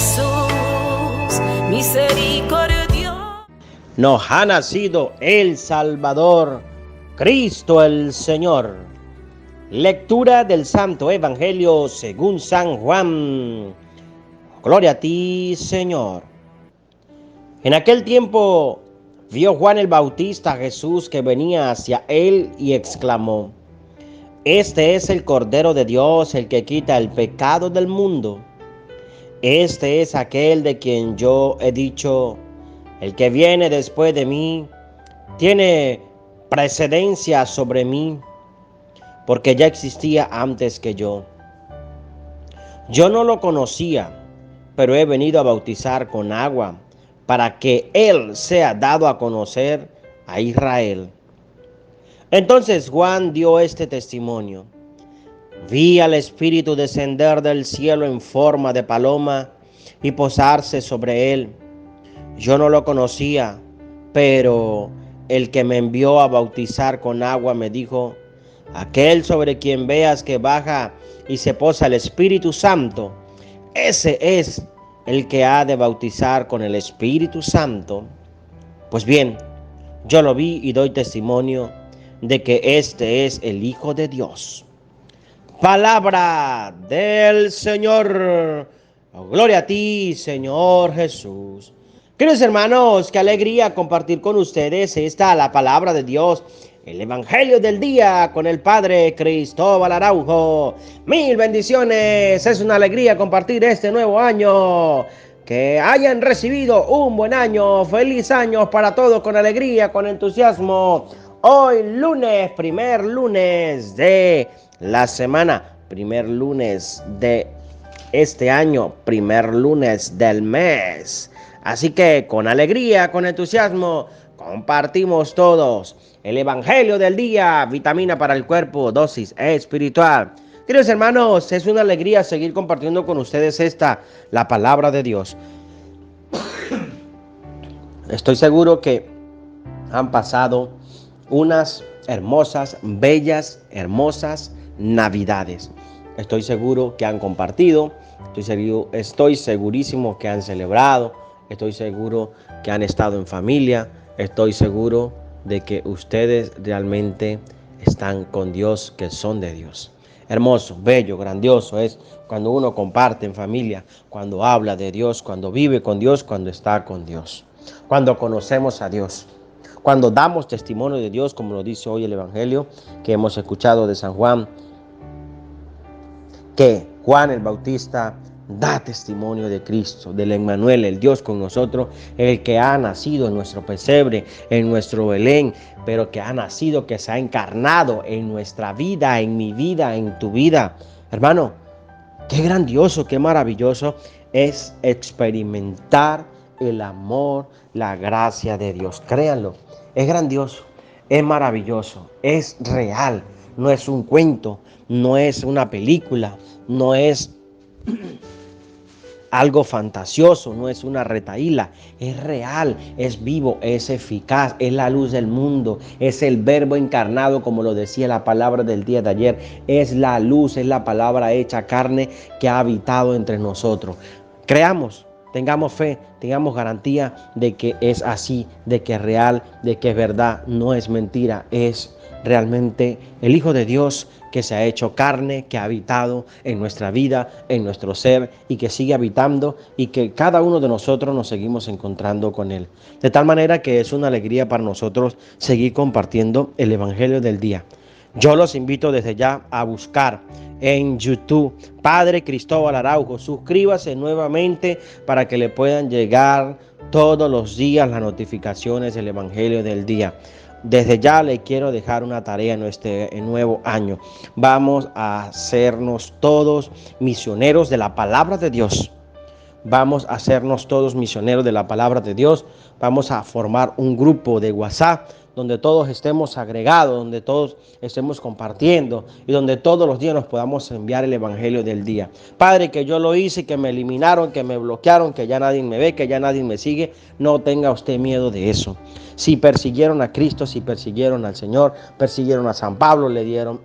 Jesús, misericordioso. Nos ha nacido el Salvador, Cristo el Señor. Lectura del Santo Evangelio según San Juan. Gloria a ti, Señor. En aquel tiempo vio Juan el Bautista a Jesús que venía hacia él y exclamó: Este es el Cordero de Dios, el que quita el pecado del mundo. Este es aquel de quien yo he dicho: el que viene después de mí tiene precedencia sobre mí, porque ya existía antes que yo. Yo no lo conocía, pero he venido a bautizar con agua para que él sea dado a conocer a Israel. Entonces Juan dio este testimonio: Vi al Espíritu descender del cielo en forma de paloma y posarse sobre él. Yo no lo conocía, pero el que me envió a bautizar con agua me dijo: Aquel sobre quien veas que baja y se posa el Espíritu Santo, ese es el que ha de bautizar con el Espíritu Santo. Pues bien, yo lo vi y doy testimonio de que este es el Hijo de Dios. Palabra del Señor. Gloria a ti, Señor Jesús. Queridos hermanos, qué alegría compartir con ustedes la palabra de Dios, el Evangelio del día con el Padre Cristóbal Araujo. Mil bendiciones, es una alegría compartir este nuevo año. Que hayan recibido un buen año, feliz año para todos, con alegría, con entusiasmo. Hoy lunes, primer lunes de la semana, primer lunes de este año, primer lunes del mes. Así que con alegría, con entusiasmo, compartimos todos el Evangelio del día, vitamina para el cuerpo, dosis espiritual. Queridos hermanos, es una alegría seguir compartiendo con ustedes la palabra de Dios. Estoy seguro que han pasado unas hermosas, bellas, hermosas Navidades. Estoy seguro que han compartido, estoy segurísimo que han celebrado, estoy seguro que han estado en familia, estoy seguro de que ustedes realmente están con Dios, que son de Dios. Hermoso, bello, grandioso es cuando uno comparte en familia, cuando habla de Dios, cuando vive con Dios, cuando está con Dios, cuando conocemos a Dios, cuando damos testimonio de Dios, como lo dice hoy el Evangelio que hemos escuchado de San Juan, que Juan el Bautista da testimonio de Cristo, del Emmanuel, el Dios con nosotros, el que ha nacido en nuestro pesebre, en nuestro Belén, pero que ha nacido, que se ha encarnado en nuestra vida, en mi vida, en tu vida. Hermano, qué grandioso, qué maravilloso es experimentar el amor, la gracia de Dios. Créanlo, es grandioso, es maravilloso, es real, no es un cuento, no es una película, no es algo fantasioso, no es una retahíla, es real, es vivo, es eficaz, es la luz del mundo, es el verbo encarnado, como lo decía la palabra del día de ayer, es la luz, es la palabra hecha carne que ha habitado entre nosotros. Creamos, tengamos fe, tengamos garantía de que es así, de que es real, de que es verdad, no es mentira, es realmente el Hijo de Dios que se ha hecho carne, que ha habitado en nuestra vida, en nuestro ser, y que sigue habitando, y que cada uno de nosotros nos seguimos encontrando con Él. De tal manera que es una alegría para nosotros seguir compartiendo el Evangelio del día. Yo los invito desde ya a buscar en YouTube Padre Cristóbal Araujo. Suscríbase nuevamente para que le puedan llegar todos los días las notificaciones del Evangelio del día. Desde ya le quiero dejar una tarea en este nuevo año. Vamos a hacernos todos misioneros de la palabra de Dios. Vamos a hacernos todos misioneros de la palabra de Dios. Vamos a formar un grupo de WhatsApp donde todos estemos agregados, donde todos estemos compartiendo y donde todos los días nos podamos enviar el Evangelio del día. Padre, que yo lo hice, que me eliminaron, que me bloquearon, que ya nadie me ve, que ya nadie me sigue. No tenga usted miedo de eso. Si persiguieron a Cristo, si persiguieron al Señor, persiguieron a San Pablo, le dieron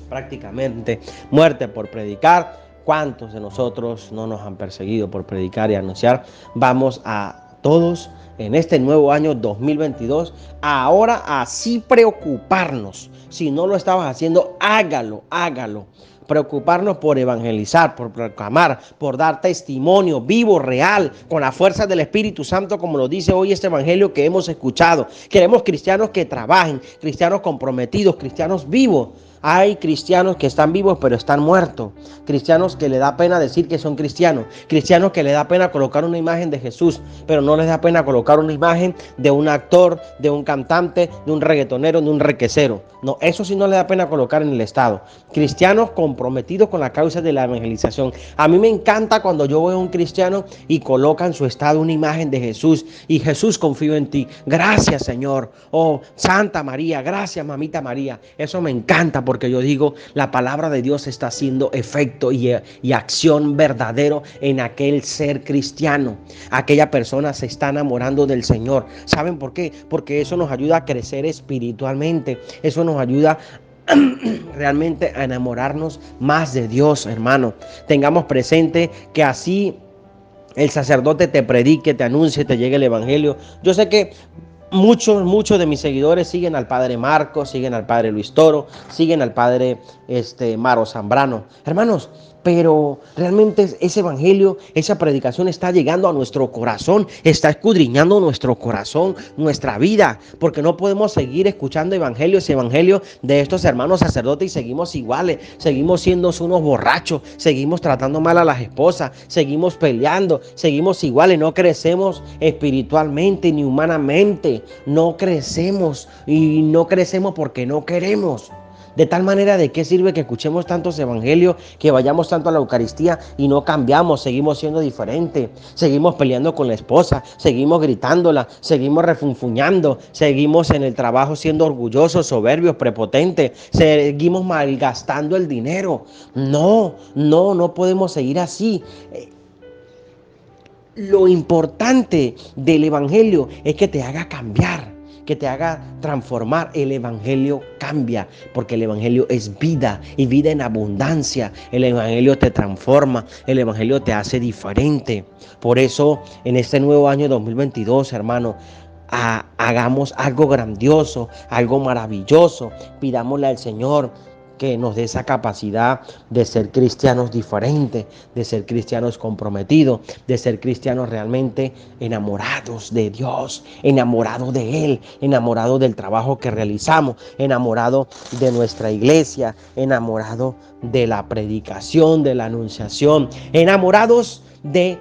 prácticamente muerte por predicar, ¿Cuántos de nosotros no nos han perseguido por predicar y anunciar? Vamos a todos en este nuevo año 2022, ahora así preocuparnos. Si no lo estabas haciendo, hágalo. Preocuparnos por evangelizar, por proclamar, por dar testimonio vivo, real, con la fuerza del Espíritu Santo, como lo dice hoy este evangelio que hemos escuchado. Queremos cristianos que trabajen, cristianos comprometidos, cristianos vivos. Hay cristianos que están vivos pero están muertos. Cristianos que le da pena decir que son cristianos. Cristianos que le da pena colocar una imagen de Jesús, pero no les da pena colocar una imagen de un actor, de un cantante, de un reggaetonero, de un requesero. No, eso sí no le da pena colocar en el estado. Cristianos comprometidos con la causa de la evangelización. A mí me encanta cuando yo veo a un cristiano y coloca en su estado una imagen de Jesús. Y Jesús, confío en ti. Gracias, Señor. Oh, Santa María. Gracias, Mamita María. Eso me encanta porque yo digo, la palabra de Dios está haciendo efecto y acción verdadero en aquel ser cristiano. Aquella persona se está enamorando del Señor. ¿Saben por qué? Porque eso nos ayuda a crecer espiritualmente. Eso nos ayuda realmente a enamorarnos más de Dios, hermano. Tengamos presente que así el sacerdote te predique, te anuncie, te llegue el evangelio. Yo sé que muchos de mis seguidores siguen al padre Marcos, siguen al padre Luis Toro, siguen al padre Maro Zambrano. Hermanos, pero realmente ese evangelio, esa predicación está llegando a nuestro corazón, está escudriñando nuestro corazón, nuestra vida, porque no podemos seguir escuchando ese evangelio de estos hermanos sacerdotes y seguimos iguales, seguimos siendo unos borrachos, seguimos tratando mal a las esposas, seguimos peleando, seguimos iguales, no crecemos espiritualmente ni humanamente, no crecemos y no crecemos porque no queremos. De tal manera, ¿de qué sirve que escuchemos tantos evangelios, que vayamos tanto a la Eucaristía y no cambiamos? Seguimos siendo diferentes, seguimos peleando con la esposa, seguimos gritándola, seguimos refunfuñando, seguimos en el trabajo siendo orgullosos, soberbios, prepotentes, seguimos malgastando el dinero. No podemos seguir así. Lo importante del evangelio es que te haga cambiar, que te haga transformar. El evangelio cambia, porque el evangelio es vida y vida en abundancia. El evangelio te transforma, el evangelio te hace diferente. Por eso, en este nuevo año 2022, hermano, hagamos algo grandioso, algo maravilloso. Pidámosle al Señor que nos dé esa capacidad de ser cristianos diferentes, de ser cristianos comprometidos, de ser cristianos realmente enamorados de Dios, enamorados de Él, enamorados del trabajo que realizamos, enamorados de nuestra iglesia, enamorados de la predicación, de la anunciación, enamorados de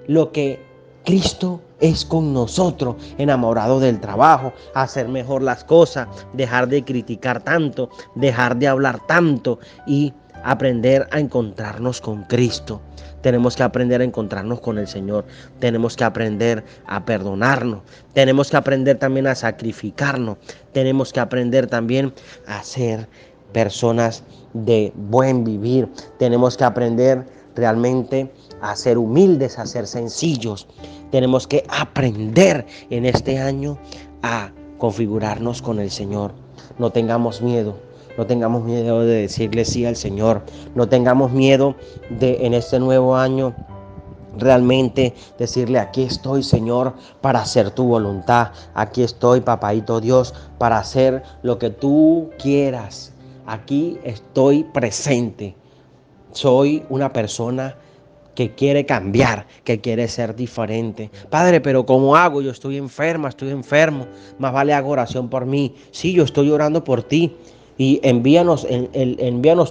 lo que Cristo es con nosotros, enamorado del trabajo, hacer mejor las cosas, dejar de criticar tanto, dejar de hablar tanto y aprender a encontrarnos con Cristo. Tenemos que aprender a encontrarnos con el Señor. Tenemos que aprender a perdonarnos. Tenemos que aprender también a sacrificarnos. Tenemos que aprender también a ser personas de buen vivir. Tenemos que aprender realmente a ser humildes, a ser sencillos. Tenemos que aprender en este año a configurarnos con el Señor. No tengamos miedo. No tengamos miedo de decirle sí al Señor. No tengamos miedo de en este nuevo año realmente decirle: aquí estoy, Señor, para hacer tu voluntad. Aquí estoy, Papaito Dios, para hacer lo que tú quieras. Aquí estoy presente. Soy una persona que quiere cambiar, que quiere ser diferente. Padre, pero ¿cómo hago? Yo estoy enferma, estoy enfermo. Más vale hago oración por mí. Sí, yo estoy orando por ti. Y envíanos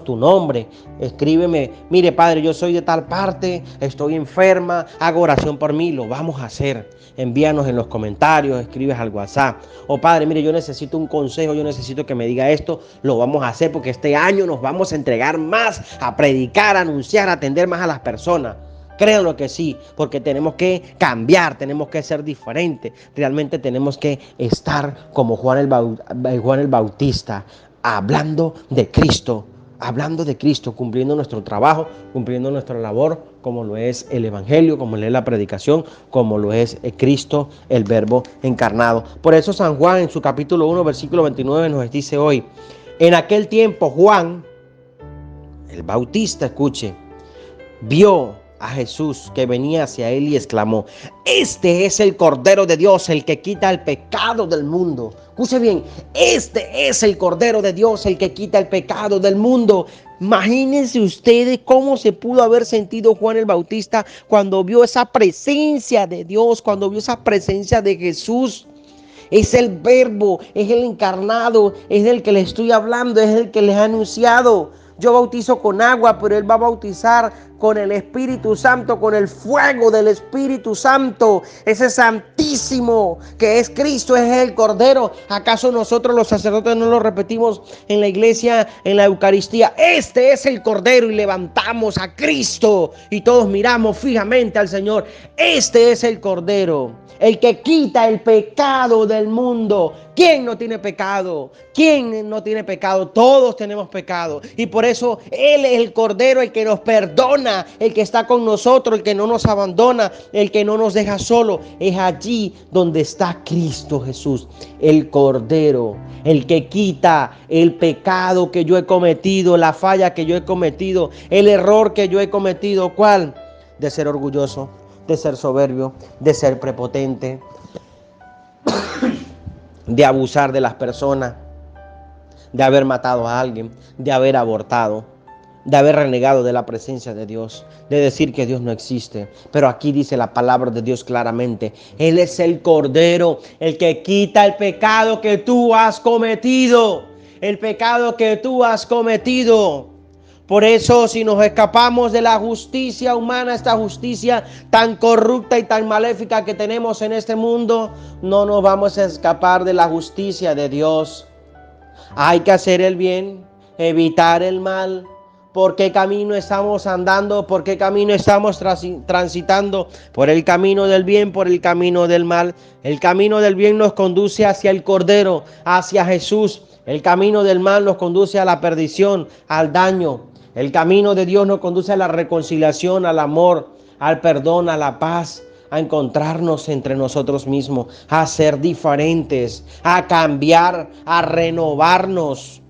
tu nombre, escríbeme: mire, Padre, yo soy de tal parte, estoy enferma, hago oración por mí. Lo vamos a hacer. Envíanos en los comentarios, escribes al WhatsApp: oh Padre, mire, yo necesito un consejo, yo necesito que me diga esto. Lo vamos a hacer porque este año nos vamos a entregar más a predicar, a anunciar, a atender más a las personas. Créanlo que sí, porque tenemos que cambiar, tenemos que ser diferentes. Realmente tenemos que estar como Juan el Bautista, hablando de Cristo, cumpliendo nuestro trabajo, cumpliendo nuestra labor, como lo es el evangelio, como lo es la predicación, como lo es Cristo, el verbo encarnado. Por eso San Juan en su capítulo 1, versículo 29 nos dice hoy: en aquel tiempo Juan el Bautista, escuche, vio a Jesús que venía hacia él y exclamó: este es el Cordero de Dios, el que quita el pecado del mundo. Escuche bien, este es el Cordero de Dios, el que quita el pecado del mundo. Imagínense ustedes cómo se pudo haber sentido Juan el Bautista cuando vio esa presencia de Dios, cuando vio esa presencia de Jesús. Es el Verbo, es el encarnado, es el que les estoy hablando, es el que les ha anunciado. Yo bautizo con agua, pero Él va a bautizar con el Espíritu Santo, con el fuego del Espíritu Santo. Ese santísimo que es Cristo, es el Cordero. ¿Acaso nosotros los sacerdotes no lo repetimos en la iglesia, en la Eucaristía? Este es el Cordero, y levantamos a Cristo y todos miramos fijamente al Señor. Este es el Cordero, el que quita el pecado del mundo. ¿Quién no tiene pecado? ¿Quién no tiene pecado? Todos tenemos pecado. Y por eso Él es el Cordero, el que nos perdona, el que está con nosotros, el que no nos abandona, el que no nos deja solo. Es allí donde está Cristo Jesús, el Cordero, el que quita el pecado que yo he cometido, la falla que yo he cometido, el error que yo he cometido. ¿Cuál? De ser orgulloso, de ser soberbio, de ser prepotente, de abusar de las personas, de haber matado a alguien, de haber abortado, de haber renegado de la presencia de Dios, de decir que Dios no existe. Pero aquí dice la palabra de Dios claramente: Él es el Cordero, el que quita el pecado que tú has cometido, el pecado que tú has cometido. Por eso, si nos escapamos de la justicia humana, esta justicia tan corrupta y tan maléfica que tenemos en este mundo, no nos vamos a escapar de la justicia de Dios. Hay que hacer el bien, evitar el mal. ¿Por qué camino estamos andando? ¿Por qué camino estamos transitando? Por el camino del bien, por el camino del mal. El camino del bien nos conduce hacia el Cordero, hacia Jesús. El camino del mal nos conduce a la perdición, al daño. El camino de Dios nos conduce a la reconciliación, al amor, al perdón, a la paz, a encontrarnos entre nosotros mismos, a ser diferentes, a cambiar, a renovarnos,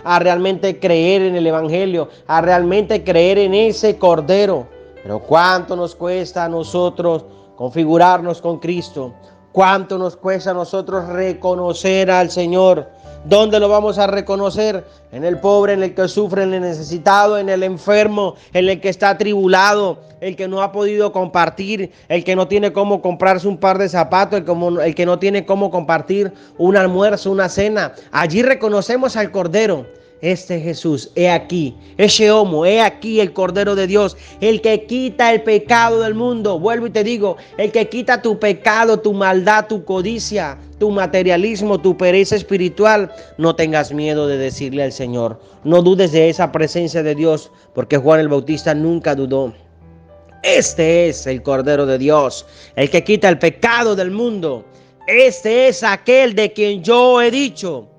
a realmente creer en el Evangelio, a realmente creer en ese Cordero. Pero ¿cuánto nos cuesta a nosotros configurarnos con Cristo? ¿Cuánto nos cuesta a nosotros reconocer al Señor? ¿Dónde lo vamos a reconocer? En el pobre, en el que sufre, en el necesitado, en el enfermo, en el que está atribulado, el que no ha podido compartir, el que no tiene cómo comprarse un par de zapatos, el que no tiene cómo compartir un almuerzo, una cena. Allí reconocemos al Cordero. Este Jesús, he aquí, ese homo, he aquí el Cordero de Dios, el que quita el pecado del mundo. Vuelvo y te digo, el que quita tu pecado, tu maldad, tu codicia, tu materialismo, tu pereza espiritual. No tengas miedo de decirle al Señor, no dudes de esa presencia de Dios, porque Juan el Bautista nunca dudó. Este es el Cordero de Dios, el que quita el pecado del mundo. Este es aquel de quien yo he dicho: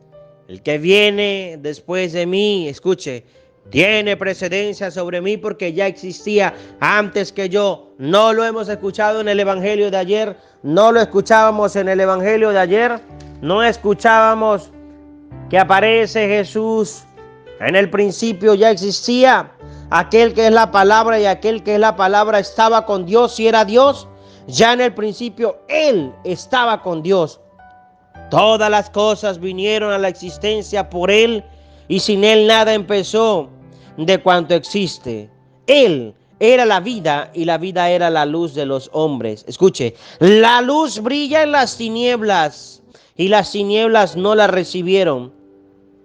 el que viene después de mí, escuche, tiene precedencia sobre mí porque ya existía antes que yo. No lo hemos escuchado en el Evangelio de ayer, no lo escuchábamos en el Evangelio de ayer, no escuchábamos que aparece Jesús. En el principio ya existía aquel que es la palabra, y aquel que es la palabra estaba con Dios y era Dios. Ya en el principio Él estaba con Dios. Todas las cosas vinieron a la existencia por Él, y sin Él nada empezó de cuanto existe. Él era la vida, y la vida era la luz de los hombres. Escuche, la luz brilla en las tinieblas, y las tinieblas no la recibieron.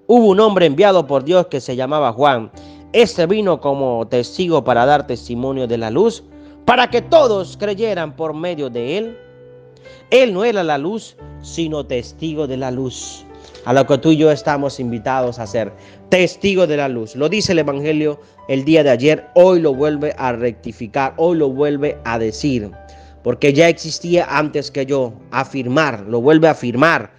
Hubo un hombre enviado por Dios que se llamaba Juan. Este vino como testigo para dar testimonio de la luz, para que todos creyeran por medio de él. Él no era la luz, sino testigo de la luz. A lo que tú y yo estamos invitados a ser testigos de la luz. Lo dice el Evangelio el día de ayer, hoy lo vuelve a rectificar, hoy lo vuelve a decir. Porque ya existía antes que yo. Afirmar, lo vuelve a afirmar.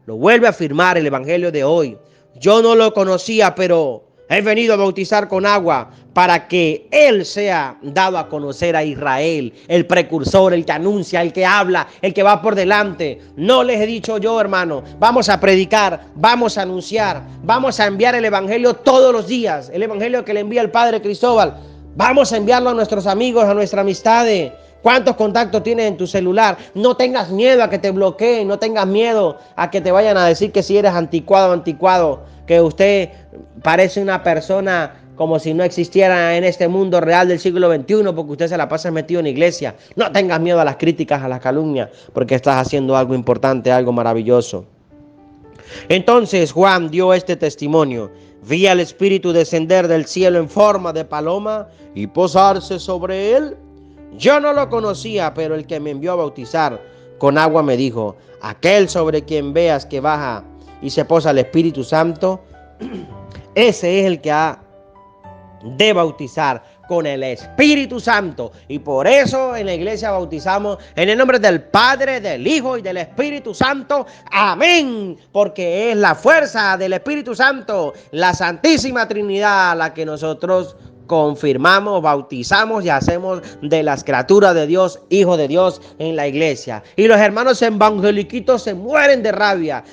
Lo vuelve a afirmar el Evangelio de hoy. Yo no lo conocía, pero he venido a bautizar con agua para que Él sea dado a conocer a Israel, el precursor, el que anuncia, el que habla, el que va por delante. No les he dicho yo, hermano, vamos a predicar, vamos a anunciar, vamos a enviar el Evangelio todos los días, el Evangelio que le envía el Padre Cristóbal. Vamos a enviarlo a nuestros amigos, a nuestras amistades. ¿Cuántos contactos tienes en tu celular? No tengas miedo a que te bloqueen, no tengas miedo a que te vayan a decir que si eres anticuado, que usted parece una persona como si no existiera en este mundo real del siglo XXI porque usted se la pasa metido en iglesia. No tengas miedo a las críticas, a las calumnias, porque estás haciendo algo importante, algo maravilloso. Entonces Juan dio este testimonio: vi al Espíritu descender del cielo en forma de paloma y posarse sobre él. Yo no lo conocía, pero el que me envió a bautizar con agua me dijo: aquel sobre quien veas que baja y se posa el Espíritu Santo, ese es el que ha de bautizar con el Espíritu Santo. Y por eso en la iglesia bautizamos en el nombre del Padre, del Hijo y del Espíritu Santo. Amén. Porque es la fuerza del Espíritu Santo, la Santísima Trinidad, la que nosotros confirmamos, bautizamos y hacemos de las criaturas de Dios, hijos de Dios en la iglesia. Y los hermanos evangeliquitos se mueren de rabia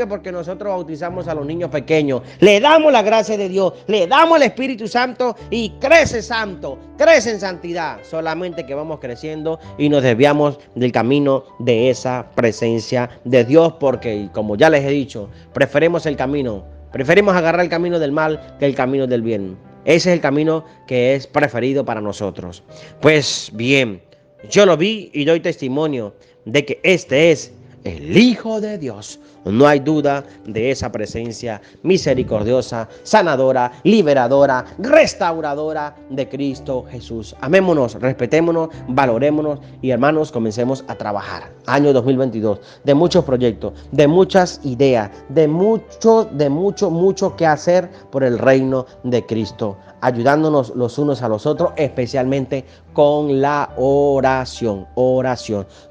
porque nosotros bautizamos a los niños pequeños. Le damos la gracia de Dios, le damos el Espíritu Santo y crece santo, crece en santidad. Solamente que vamos creciendo y nos desviamos del camino de esa presencia de Dios, porque como ya les he dicho, preferimos agarrar el camino del mal que el camino del bien. Ese es el camino que es preferido para nosotros. Pues bien, yo lo vi y doy testimonio de que este es el Hijo de Dios. No hay duda de esa presencia misericordiosa, sanadora, liberadora, restauradora de Cristo Jesús. Amémonos, respetémonos, valorémonos y, hermanos, comencemos a trabajar. Año 2022, de muchos proyectos, de muchas ideas, de mucho que hacer por el reino de Cristo, ayudándonos los unos a los otros, especialmente con la oración.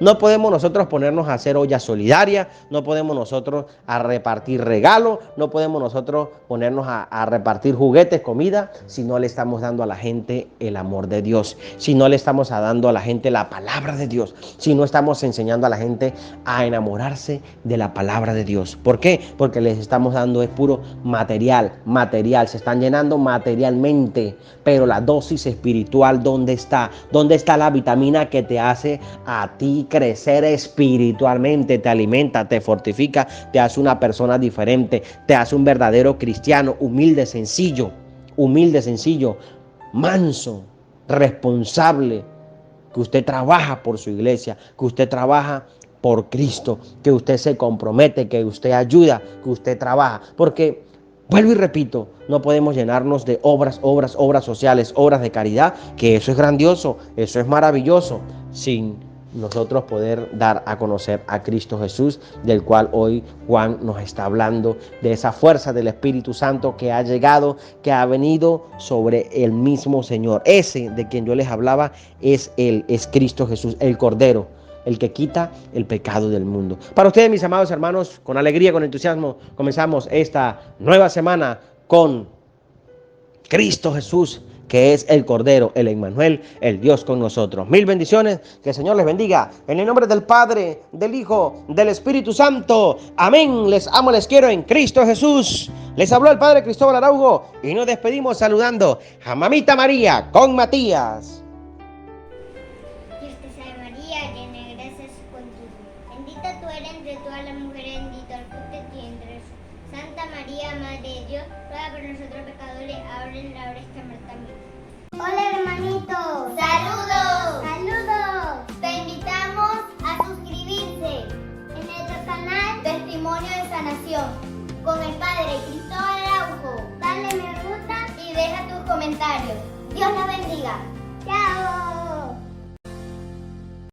No podemos nosotros ponernos a hacer olla solidaria, no podemos nosotros a repartir regalos, no podemos nosotros ponernos a repartir juguetes, comida, si no le estamos dando a la gente el amor de Dios, si no le estamos dando a la gente la palabra de Dios, si no estamos enseñando a la gente a enamorarse de la palabra de Dios. ¿Por qué? Porque les estamos dando es puro material, se están llenando materialmente, pero la dosis espiritual, ¿dónde está? ¿Dónde está la vitamina que te hace a ti crecer espiritualmente? Te alimenta, te fortifica, te hace una persona diferente, te hace un verdadero cristiano, humilde, sencillo, manso, responsable, que usted trabaja por su iglesia, que usted trabaja por Cristo, que usted se compromete, que usted ayuda, que usted trabaja, porque vuelvo y repito, no podemos llenarnos de obras sociales, obras de caridad, que eso es grandioso, eso es maravilloso, sin nosotros poder dar a conocer a Cristo Jesús, del cual hoy Juan nos está hablando, de esa fuerza del Espíritu Santo que ha llegado, que ha venido sobre el mismo Señor. Ese de quien yo les hablaba es Cristo Jesús, el Cordero, el que quita el pecado del mundo. Para ustedes, mis amados hermanos, con alegría, con entusiasmo, comenzamos esta nueva semana con Cristo Jesús, que es el Cordero, el Emmanuel, el Dios con nosotros. Mil bendiciones, que el Señor les bendiga. En el nombre del Padre, del Hijo, del Espíritu Santo. Amén. Les amo, les quiero en Cristo Jesús. Les habló el Padre Cristóbal Araujo y nos despedimos saludando a Mamita María con Matías. Dios te salve María, llena de gracia es contigo. Bendita tú eres entre todas las mujeres, bendito el fruto de tu vientre Jesús. Santa María, Madre de Dios, ruega por nosotros pecadores, ahora en la hora de nuestra muerte. Amén. Hola hermanito. Saludos.